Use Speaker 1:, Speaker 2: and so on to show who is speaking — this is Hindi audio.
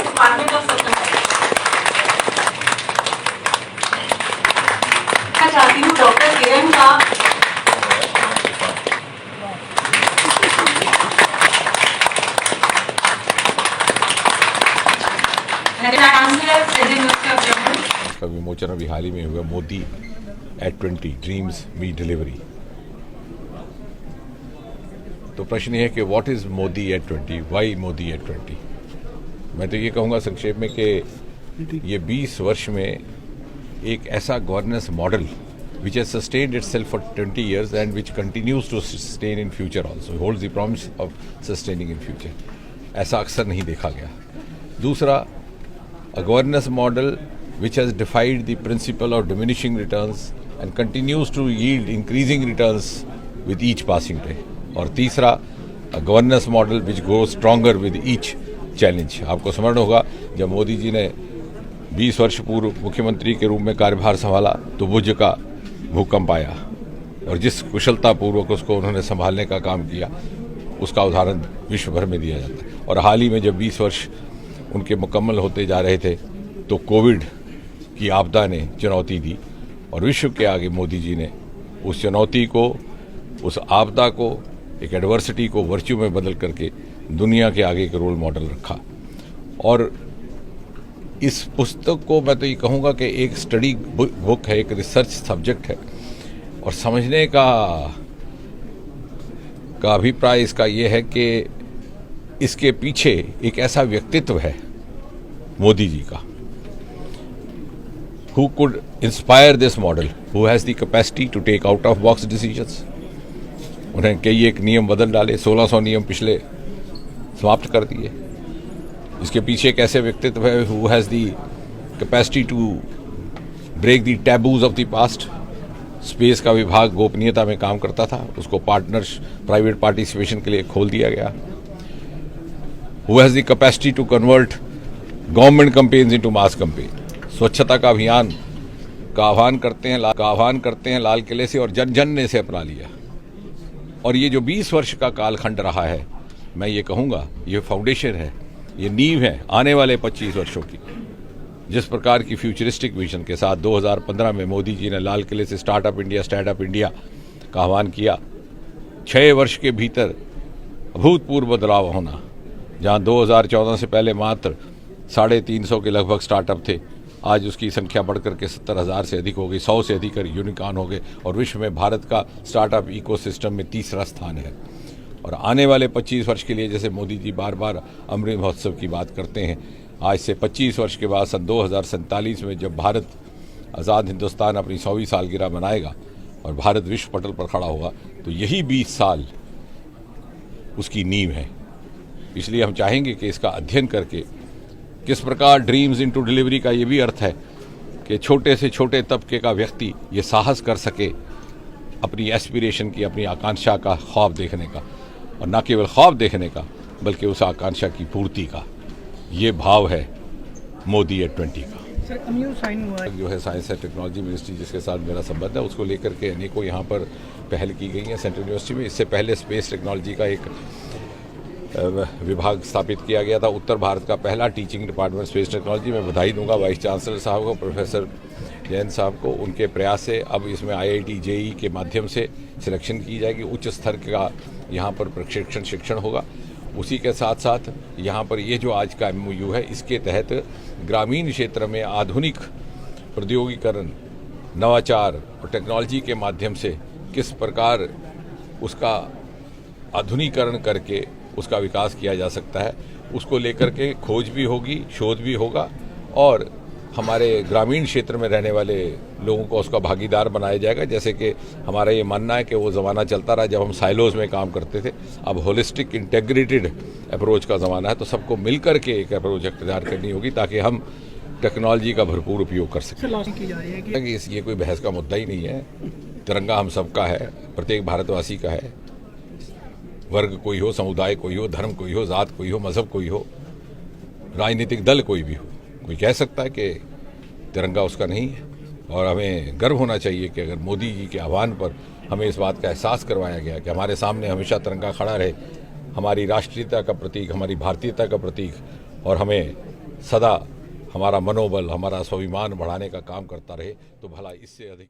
Speaker 1: डिपार्टमेंट ऑफ सत्ता। मैं चाहती हूँ डॉक्टर किरण का
Speaker 2: का विमोचन अभी हाल ही में हुआ, Modi at 20 dreams meet delivery. तो प्रश्न ये है कि what is Modi at 20, why Modi at 20। मैं तो ये कहूँगा संक्षेप में कि ये 20 वर्ष में एक ऐसा governance model which has sustained itself for 20 years and which continues to sustain in future also, holds the promise of sustaining in future। ऐसा अक्सर नहीं देखा गया। दूसरा, a governance model which has defied the principle of diminishing returns and continues to yield increasing returns with each passing day। और तीसरा, a governance model which grows stronger with each challenge। आपको स्मरण होगा जब मोदी जी ने 20 वर्ष पूर्व मुख्यमंत्री के रूप में कार्यभार संभाला तो भुज का भूकंप आया और जिस कुशलता पूर्वक उसको उन्होंने संभालने का काम किया उसका उदाहरण विश्व भर में दिया जाता है। और हाल ही में जब 20 वर्ष उनके मुकम्मल होते जा रहे थे तो कोविड की आपदा ने चुनौती दी और विश्व के आगे मोदी जी ने उस चुनौती को, उस आपदा को, एक एडवर्सिटी को वर्च्यू में बदल करके दुनिया के आगे एक रोल मॉडल रखा। और इस पुस्तक को मैं तो ये कहूँगा कि एक स्टडी बुक है, एक रिसर्च सब्जेक्ट है और समझने का अभिप्राय इसका ये है कि इसके पीछे एक ऐसा व्यक्तित्व है मोदी जी का, who could inspire this model, who has the capacity to take out of box decisions। उन्हें कई एक नियम बदल डाले, 1600 नियम पिछले समाप्त कर दिए। इसके पीछे एक ऐसे व्यक्तित्व है who has the capacity to break the taboos of the past। Space का विभाग गोपनीयता में काम करता था, उसको पार्टनर्स प्राइवेट पार्टिसिपेशन के लिए खोल दिया गया। who has the capacity to convert government campaigns into mass campaign। स्वच्छता का अभियान का आह्वान करते हैं लाल किले से और जन जन ने इसे अपना लिया। और ये जो 20 वर्ष का कालखंड रहा है, मैं ये कहूँगा ये फाउंडेशन है, ये नींव है आने वाले 25 वर्षों की। जिस प्रकार की फ्यूचरिस्टिक विजन के साथ 2015 में मोदी जी ने लाल किले से स्टार्टअप इंडिया का आह्वान किया, 6 वर्ष के भीतर अभूतपूर्व बदलाव होना। जहां 2014 से पहले मात्र 350 के लगभग स्टार्टअप थे, आज उसकी संख्या बढ़कर के 70,000 से अधिक हो गई, 100 से अधिक यूनिकॉर्न हो गए और विश्व में भारत का स्टार्टअप इकोसिस्टम में तीसरा स्थान है। और आने वाले 25 वर्ष के लिए जैसे मोदी जी बार बार अमृत महोत्सव की बात करते हैं, आज से 25 वर्ष के बाद सन 2047 में जब भारत आज़ाद हिंदुस्तान अपनी 100वीं सालगिरह मनाएगा और भारत विश्व पटल पर खड़ा होगा तो यही 20 साल उसकी नींव है। इसलिए हम चाहेंगे कि इसका अध्ययन करके किस प्रकार ड्रीम्स इनटू डिलीवरी का ये भी अर्थ है कि छोटे से छोटे तबके का व्यक्ति ये साहस कर सके अपनी एस्पिरेशन की, अपनी आकांक्षा का ख्वाब देखने का, और न केवल ख्वाब देखने का बल्कि उस आकांक्षा की पूर्ति का। ये भाव है मोदी एट 20 का।
Speaker 3: सर, MOU साइन हुआ है
Speaker 2: जो है साइंस एंड टेक्नोलॉजी मिनिस्ट्री जिसके साथ मेरा संबंध है, उसको लेकर के अनेकों यहाँ पर पहल की गई है सेंट्रल यूनिवर्सिटी में। इससे पहले स्पेस टेक्नोलॉजी का एक विभाग स्थापित किया गया था, उत्तर भारत का पहला टीचिंग डिपार्टमेंट स्पेस टेक्नोलॉजी। मैं बधाई दूंगा वाइस चांसलर साहब को, प्रोफेसर जैन साहब को, उनके प्रयास से अब इसमें IIT JEE के माध्यम से सिलेक्शन की जाएगी, उच्च स्तर का यहाँ पर प्रशिक्षण शिक्षण होगा। उसी के साथ साथ यहाँ पर ये जो आज का MOU है, इसके तहत ग्रामीण क्षेत्र में आधुनिक प्रौद्योगिकीकरण, नवाचार और टेक्नोलॉजी के माध्यम से किस प्रकार उसका आधुनिकीकरण करके उसका विकास किया जा सकता है, उसको लेकर के खोज भी होगी, शोध भी होगा और हमारे ग्रामीण क्षेत्र में रहने वाले लोगों को उसका भागीदार बनाया जाएगा। जैसे कि हमारा ये मानना है कि वो ज़माना चलता रहा जब हम साइलोज़ में काम करते थे, अब होलिस्टिक इंटेग्रेटेड अप्रोच का ज़माना है, तो सबको मिलकर के एक अप्रोच अख्तियार करनी होगी ताकि हम टेक्नोलॉजी का भरपूर उपयोग कर सकें। ये कोई बहस का मुद्दा ही नहीं है। तिरंगा हम सबका है, प्रत्येक भारतवासी का है। वर्ग कोई हो, समुदाय कोई हो, धर्म कोई हो, जात कोई हो, मजहब कोई हो, राजनीतिक दल कोई भी हो, कोई कह सकता है कि तिरंगा उसका नहीं है। और हमें गर्व होना चाहिए कि अगर मोदी जी के आह्वान पर हमें इस बात का एहसास करवाया गया कि हमारे सामने हमेशा तिरंगा खड़ा रहे, हमारी राष्ट्रीयता का प्रतीक, हमारी भारतीयता का प्रतीक, और हमें सदा हमारा मनोबल, हमारा स्वाभिमान बढ़ाने का काम करता रहे, तो भला इससे अधिक